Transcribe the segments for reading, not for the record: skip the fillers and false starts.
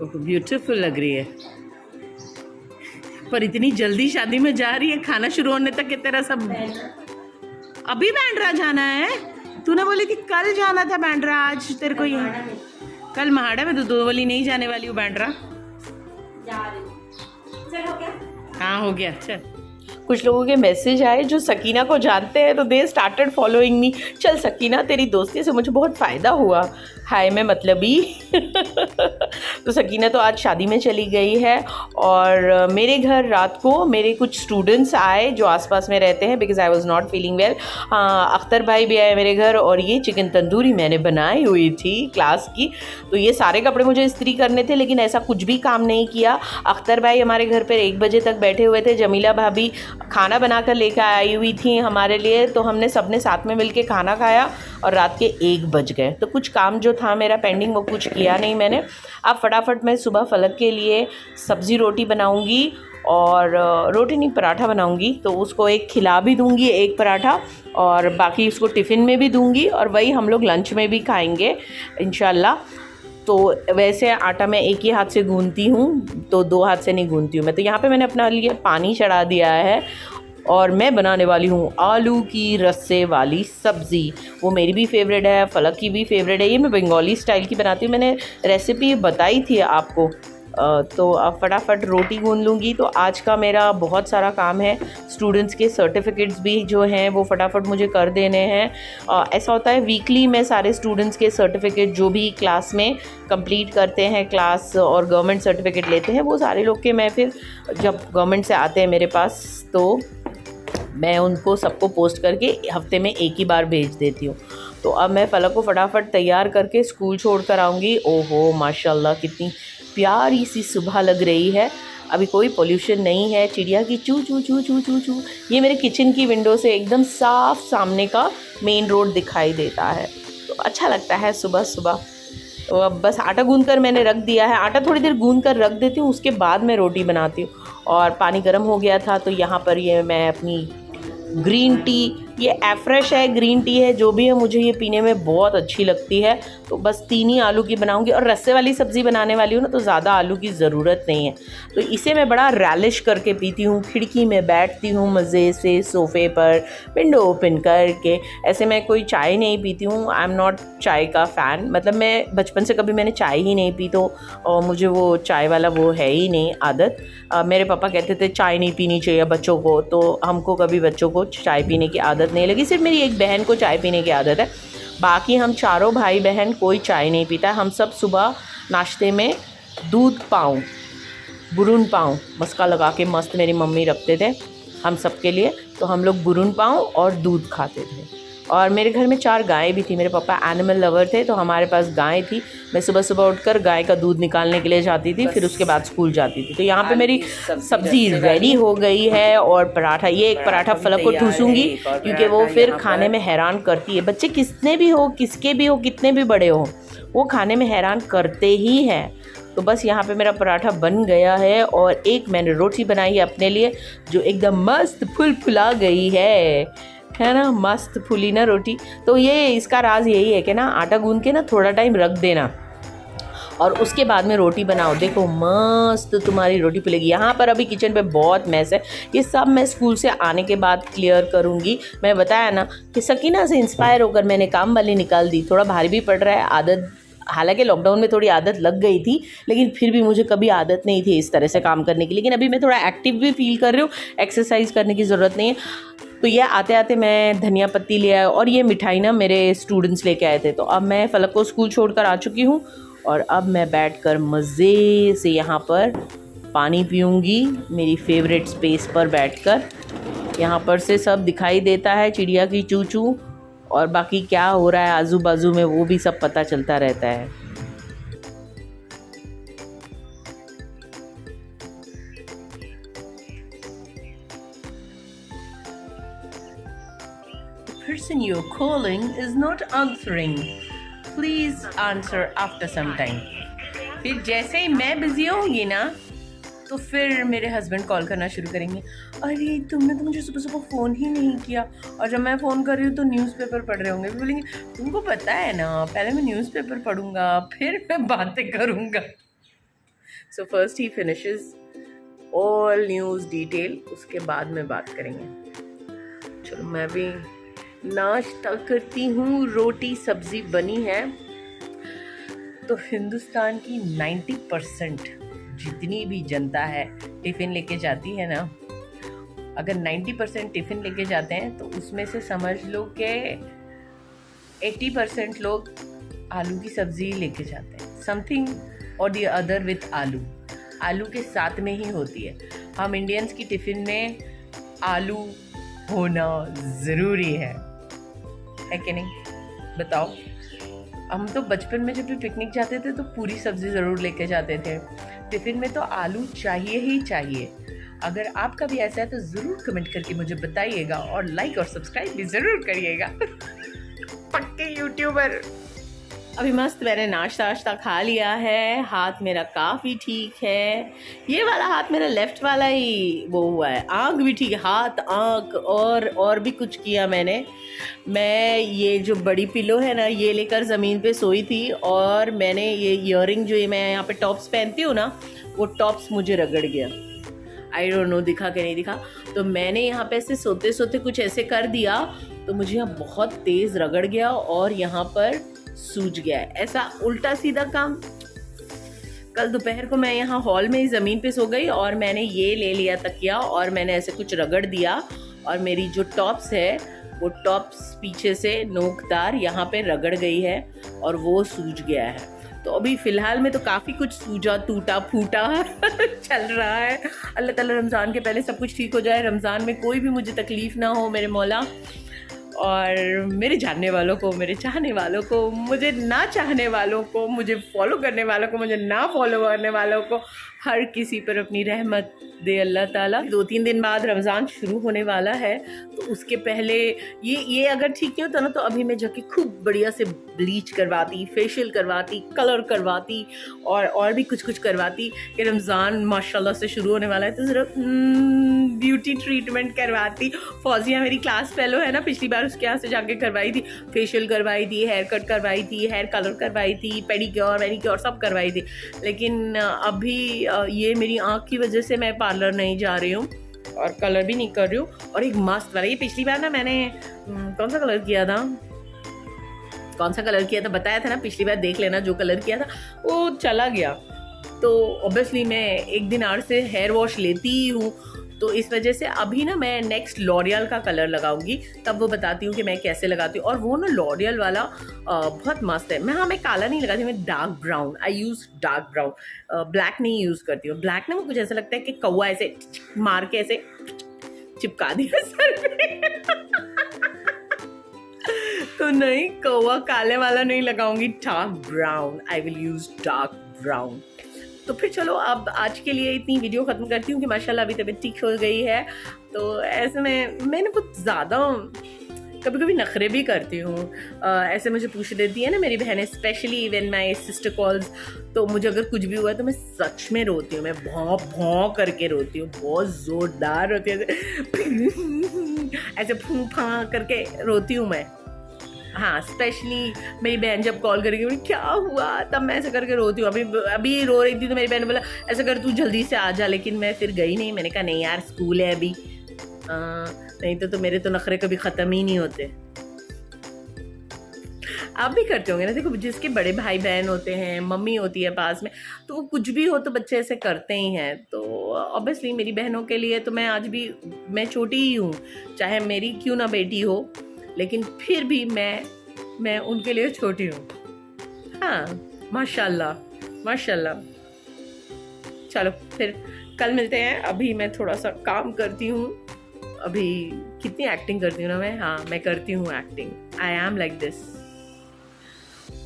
Beautiful लग रही है, पर इतनी जल्दी शादी में जा रही है, खाना शुरू होने तक के तेरा सब। अभी बैंड्रा जाना है? तूने बोली थी कल जाना था बैंड्रा, आज तेरे को ये कल महाड़ा में तो दो वाली नहीं जाने वाली हूँ बैंड्रा। हाँ हो गया। चल, कुछ लोगों के मैसेज आए जो सकीना को जानते हैं, तो दे स्टार्टेड फॉलोइंग मी। चल सकीना, तेरी दोस्ती से मुझे बहुत फ़ायदा हुआ। हाय मैं मतलबी। तो सकीना तो आज शादी में चली गई है, और मेरे घर रात को मेरे कुछ स्टूडेंट्स आए जो आसपास में रहते हैं, because I was not feeling well. Akhtar भाई भी आए मेरे घर, और ये चिकन तंदूरी मैंने बनाई हुई थी क्लास की, तो ये सारे कपड़े मुझे इस्त्री करने थे, लेकिन ऐसा कुछ भी काम नहीं किया। अख्तर भाई हमारे घर पर 1 बजे तक बैठे हुए थे, जमीला भाभी खाना बनाकर लेकर आई हुई थी हमारे लिए, तो हमने सबने साथ में मिलके खाना खाया, और रात के 1 बज गए। तो कुछ काम जो था मेरा पेंडिंग वो कुछ किया नहीं मैंने। अब फटाफट मैं सुबह फलक के लिए सब्ज़ी रोटी बनाऊंगी, और रोटी नहीं पराठा बनाऊंगी, तो उसको एक खिला भी दूंगी, एक पराठा, और बाकी उसको टिफ़िन में भी दूंगी, और वही हम लोग लंच में भी खाएंगे इंशाल्लाह। तो वैसे आटा मैं एक ही हाथ से गूंथती हूँ, तो 2 हाथ से नहीं गूंथती हूँ मैं। तो यहाँ पे मैंने अपना लिए पानी चढ़ा दिया है, और मैं बनाने वाली हूँ आलू की रस्से वाली सब्ज़ी। वो मेरी भी फेवरेट है, फलक की भी फेवरेट है। ये मैं बंगाली स्टाइल की बनाती हूँ, मैंने रेसिपी बताई थी आपको। तो अब फटाफट रोटी गूंद लूँगी। तो आज का मेरा बहुत सारा काम है, स्टूडेंट्स के सर्टिफिकेट्स भी जो हैं वो फटाफट मुझे कर देने हैं। ऐसा होता है वीकली मैं सारे स्टूडेंट्स के सर्टिफिकेट जो भी क्लास में कंप्लीट करते हैं क्लास और गवर्नमेंट सर्टिफिकेट लेते हैं, वो सारे लोग के मैं फिर जब गवर्नमेंट से आते हैं मेरे पास, तो मैं उनको सबको पोस्ट करके हफ्ते में एक ही बार भेज देती हूँ। तो अब मैं फलक को फटाफट तैयार करके स्कूल छोड़ कर आऊँगी। ओहो माशाल्लाह कितनी प्यारी सी सुबह लग रही है। अभी कोई पोल्यूशन नहीं है, चिड़िया की चू चू चू चू चू चू। ये मेरे किचन की विंडो से एकदम साफ सामने का मेन रोड दिखाई देता है, तो अच्छा लगता है सुबह सुबह। तो अब बस आटा गूंद कर मैंने रख दिया है, आटा थोड़ी देर गूंद कर रख देती हूँ, उसके बाद मैं रोटी बनाती हूँ। और पानी गर्म हो गया था, तो यहाँ पर ये मैं अपनी ग्रीन टी, ये एफ्रेश है ग्रीन टी है जो भी है, मुझे ये पीने में बहुत अच्छी लगती है। तो बस 3 ही आलू की बनाऊंगी, और रस्से वाली सब्ज़ी बनाने वाली हूँ ना, तो ज़्यादा आलू की ज़रूरत नहीं है। तो इसे मैं बड़ा रैलिश करके पीती हूँ, खिड़की में बैठती हूँ मज़े से सोफ़े पर, विंडो ओपन करके। ऐसे मैं कोई चाय नहीं पीती हूँ, आई एम नॉट चाय का फ़ैन। मतलब मैं बचपन से कभी मैंने चाय ही नहीं पी, तो और मुझे वो चाय वाला वो है ही नहीं आदत। मेरे पापा कहते थे चाय नहीं पीनी चाहिए बच्चों को, तो हमको कभी बच्चों को चाय पीने की आदत नहीं लगी। सिर्फ मेरी एक बहन को चाय पीने की आदत है, बाकी हम चारों भाई बहन कोई चाय नहीं पीता। हम सब सुबह नाश्ते में दूध पाँव, बुरुन पाँव मस्का लगा के मस्त मेरी मम्मी रखते थे हम सब के लिए, तो हम लोग बुरुन पाँव और दूध खाते थे। और मेरे घर में 4 गायें भी थी, मेरे पापा एनिमल लवर थे, तो हमारे पास गाय थी। मैं सुबह सुबह उठकर गाय का दूध निकालने के लिए जाती थी, फिर उसके बाद स्कूल जाती थी। तो यहाँ पे मेरी सब्ज़ी रेडी हो गई है, और पराठा, ये एक पराठा फलक को ठूसूंगी क्योंकि वो फिर खाने में हैरान करती है। बच्चे कितने भी हो, किसके भी हो, कितने भी बड़े हो, वो खाने में हैरान करते ही हैं। तो बस यहाँ पे मेरा पराठा बन गया है, और एक मैंने रोटी बनाई है अपने लिए जो एकदम मस्त फुला गई है ना, मस्त फुली ना रोटी। तो ये इसका राज यही है कि ना आटा गूंद के ना थोड़ा टाइम रख देना, और उसके बाद में रोटी बनाओ, देखो मस्त तुम्हारी रोटी फुलेगी। यहाँ पर अभी किचन पे बहुत मैस है, ये सब मैं स्कूल से आने के बाद क्लियर करूँगी। मैं बताया ना कि सकीना से इंस्पायर होकर मैंने काम वाली निकाल दी। थोड़ा भारी भी पड़ रहा है, आदत, हालांकि लॉकडाउन में थोड़ी आदत लग गई थी, लेकिन फिर भी मुझे कभी आदत नहीं थी इस तरह से काम करने की। लेकिन अभी मैं थोड़ा एक्टिव भी फील कर रही हूँ, एक्सरसाइज करने की ज़रूरत नहीं है। तो ये आते आते मैं धनिया पत्ती ले आया, और ये मिठाई ना मेरे स्टूडेंट्स लेके आए थे। तो अब मैं फलक को स्कूल छोड़कर आ चुकी हूँ, और अब मैं बैठकर मज़े से यहाँ पर पानी पीऊँगी, मेरी फेवरेट स्पेस पर बैठकर। यहाँ पर से सब दिखाई देता है, चिड़िया की चू चू, और बाकी क्या हो रहा है आजू बाजू में वो भी सब पता चलता रहता है। The person you're calling is not answering. Please answer after some time. फिर जैसे ही मैं बिजी होंगी ना, तो फिर मेरे हस्बैंड कॉल करना शुरू करेंगे, अरे तुमने तो मुझे सुबह सुबह फ़ोन ही नहीं किया, और जब मैं फ़ोन कर रही हूँ तो न्यूज़पेपर पढ़ रहे होंगे। फिर बोलेंगे तुमको पता है ना, पहले मैं न्यूज़पेपर पढ़ूंगा फिर मैं बातें करूँगा। सो फर्स्ट ही फिनिशेस ऑल न्यूज़ डिटेल, उसके बाद में बात करेंगे। चलो मैं भी नाश्ता करती हूँ। रोटी सब्जी बनी है। तो हिंदुस्तान की 90% जितनी भी जनता है टिफ़िन लेके जाती है ना, अगर 90% टिफ़िन लेके जाते हैं तो उसमें से समझ लो कि 80% लोग आलू की सब्ज़ी लेके जाते हैं, समथिंग और दी अदर विथ आलू, आलू के साथ में ही होती है। हम इंडियंस की टिफ़िन में आलू होना ज़रूरी है कि नहीं, बताओ। हम तो बचपन में जब भी पिकनिक जाते थे तो पूरी सब्ज़ी ज़रूर लेके जाते थे, टिफ़िन में तो आलू चाहिए ही चाहिए। अगर आपका भी ऐसा है तो ज़रूर कमेंट करके मुझे बताइएगा और लाइक और सब्सक्राइब भी ज़रूर करिएगा। पक्के यूट्यूबर। अभी मस्त मैंने नाश्ता खा लिया है। हाथ मेरा काफ़ी ठीक है। ये वाला हाथ मेरा लेफ़्ट वाला ही वो हुआ है। आँख भी ठीक है, हाथ आँख और भी कुछ किया मैंने। मैं ये जो बड़ी पिलो है ना, ये लेकर ज़मीन पे सोई थी और मैंने ये ईयरिंग जो ये मैं यहाँ पे टॉप्स पहनती हूँ ना, वो टॉप्स मुझे रगड़ गया। आई डोंट नो दिखा कि नहीं दिखा। तो मैंने यहाँ पे ऐसे सोते सोते कुछ ऐसे कर दिया तो मुझे यहाँ बहुत तेज़ रगड़ गया और यहाँ पर सूज गया है। ऐसा उल्टा सीधा काम। कल दोपहर को मैं यहाँ हॉल में ही ज़मीन पे सो गई और मैंने ये ले लिया तकिया और मैंने ऐसे कुछ रगड़ दिया और मेरी जो टॉप्स है वो टॉप्स पीछे से नोकदार यहाँ पे रगड़ गई है और वो सूज गया है। तो अभी फ़िलहाल में तो काफ़ी कुछ सूजा टूटा फूटा चल रहा है। अल्लाह ताला रमज़ान के पहले सब कुछ ठीक हो जाए, रमज़ान में कोई भी मुझे तकलीफ़ ना हो मेरे मौला। और मेरे जानने वालों को, मेरे चाहने वालों को, मुझे ना चाहने वालों को, मुझे फॉलो करने वालों को, मुझे ना फॉलो करने वालों को, हर किसी पर अपनी रहमत दे अल्लाह ताला। 2-3 दिन बाद रमज़ान शुरू होने वाला है तो उसके पहले ये अगर ठीक नहीं होता ना तो अभी मैं जाके खूब बढ़िया से ब्लीच करवाती, फेशियल करवाती, कलर करवाती और भी कुछ करवाती कि रमज़ान माशाल्लाह से शुरू होने वाला है तो ज़रा ब्यूटी ट्रीटमेंट करवाती। फौजिया मेरी क्लास फेलो है ना, पिछली बार उसके यहाँ से जाके करवाई थी, फेशियल करवाई थी, हेयर कट करवाई थी, हेयर कलर करवाई थी, पेडिक्योर मैनिक्योर सब करवाई थी। लेकिन अभी ये मेरी आँख की वजह से मैं पार्लर नहीं जा रही हूँ और कलर भी नहीं कर रही हूँ। और एक मस्त वाला, ये पिछली बार ना मैंने कौन सा कलर किया था बताया था ना, पिछली बार देख लेना, जो कलर किया था वो चला गया। तो ऑब्वियसली मैं एक दिन आड़ से हेयर वॉश लेती ही हूँ, तो इस वजह से अभी ना मैं नेक्स्ट लॉरियल का कलर लगाऊंगी, तब वो बताती हूँ कि मैं कैसे लगाती हूँ। और वो ना लॉरियल वाला बहुत मस्त है। मैं काला नहीं लगाती, मैं डार्क ब्राउन, आई यूज़ डार्क ब्राउन, ब्लैक नहीं यूज़ करती हूँ। ब्लैक ना मुझे कुछ ऐसा लगता है कि कौवा ऐसे मार के ऐसे चिपका दिया सर पे तो नहीं, कौवा काले वाला नहीं लगाऊंगी, dark brown, I will use dark brown. तो फिर चलो अब आज के लिए इतनी वीडियो ख़त्म करती हूँ कि माशाल्लाह अभी तबीयत ठीक हो गई है। तो ऐसे में मैंने बहुत ज़्यादा कभी कभी नखरे भी करती हूँ। ऐसे मुझे पूछ देती है ना मेरी बहनें, specially when my sister calls, तो मुझे अगर कुछ भी हुआ तो मैं सच में रोती हूँ, मैं भौं भौं करके रोती हूँ, बहुत ज़ोरदार रोती है, ऐसे फूं फां करके रोती हूँ मैं। हाँ, स्पेशली मेरी बहन जब कॉल करेगी बोली क्या हुआ, तब मैं ऐसे करके रोती हूँ। अभी रो रही थी तो मेरी बहन ने बोला ऐसा कर तू जल्दी से आ जा, लेकिन मैं फिर गई नहीं। मैंने कहा नहीं यार, स्कूल है अभी, नहीं तो मेरे तो नखरे कभी ख़त्म ही नहीं होते। आप भी करते होंगे ना, देखो जिसके बड़े भाई बहन होते हैं, मम्मी होती है पास में, तो वो कुछ भी हो तो बच्चे ऐसे करते ही हैं। तो ऑब्वियसली मेरी बहनों के लिए तो मैं आज भी, मैं छोटी ही हूँ, चाहे मेरी क्यों ना बेटी हो, लेकिन फिर भी मैं उनके लिए छोटी हूँ। हाँ, माशाल्लाह माशाल्लाह। चलो फिर कल मिलते हैं। अभी मैं थोड़ा सा काम करती हूँ। अभी कितनी एक्टिंग करती हूँ ना मैं, हाँ मैं करती हूँ acting, I am like this.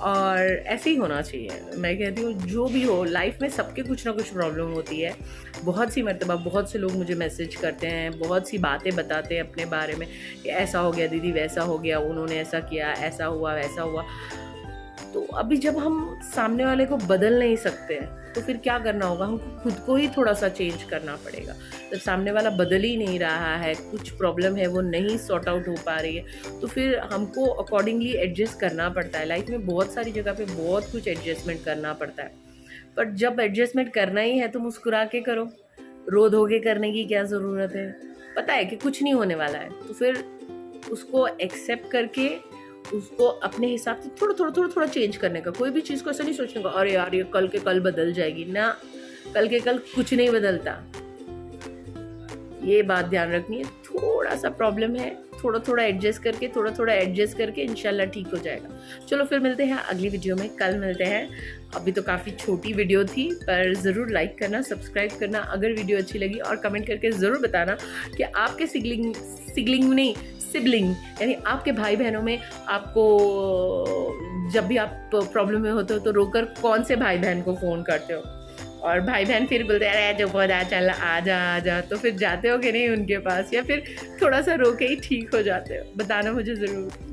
और ऐसे ही होना चाहिए। मैं कहती हूँ जो भी हो लाइफ में, सबके कुछ ना कुछ प्रॉब्लम होती है। बहुत सी मर्तबा बहुत से लोग मुझे मैसेज करते हैं, बहुत सी बातें बताते हैं अपने बारे में कि ऐसा हो गया दीदी, वैसा हो गया, उन्होंने ऐसा किया, ऐसा हुआ वैसा हुआ। तो अभी जब हम सामने वाले को बदल नहीं सकते तो फिर क्या करना होगा, हमको खुद को ही थोड़ा सा चेंज करना पड़ेगा। जब सामने वाला बदल ही नहीं रहा है, कुछ प्रॉब्लम है वो नहीं सॉर्ट आउट हो पा रही है, तो फिर हमको अकॉर्डिंगली एडजस्ट करना पड़ता है। लाइफ में बहुत सारी जगह पे बहुत कुछ एडजस्टमेंट करना पड़ता है। पर जब एडजस्टमेंट करना ही है तो मुस्कुरा के करो, रो धो के करने की क्या ज़रूरत है। पता है कि कुछ नहीं होने वाला है, तो फिर उसको एक्सेप्ट करके उसको अपने हिसाब से थोड़ा चेंज करने का। कोई भी चीज़ को ऐसा नहीं सोचने का अरे यार ये कल के कल बदल जाएगी ना, कल के कल कुछ नहीं बदलता। ये बात ध्यान रखनी है। थोड़ा सा प्रॉब्लम है, थोड़ा थोड़ा एडजस्ट करके इंशाल्लाह ठीक हो जाएगा। चलो फिर मिलते हैं अगली वीडियो में, कल मिलते हैं। अभी तो काफ़ी छोटी वीडियो थी, पर ज़रूर लाइक करना, सब्सक्राइब करना अगर वीडियो अच्छी लगी, और कमेंट करके ज़रूर बताना कि आपके सिबलिंग यानी आपके भाई बहनों में आपको जब भी आप प्रॉब्लम में होते हो तो रोकर कौन से भाई बहन को फ़ोन करते हो, और भाई बहन फिर बोलते हैं अरे जो पौधा चल आजा, तो फिर जाते हो कि नहीं उनके पास, या फिर थोड़ा सा रो के ही ठीक हो जाते हो। बताना मुझे ज़रूर।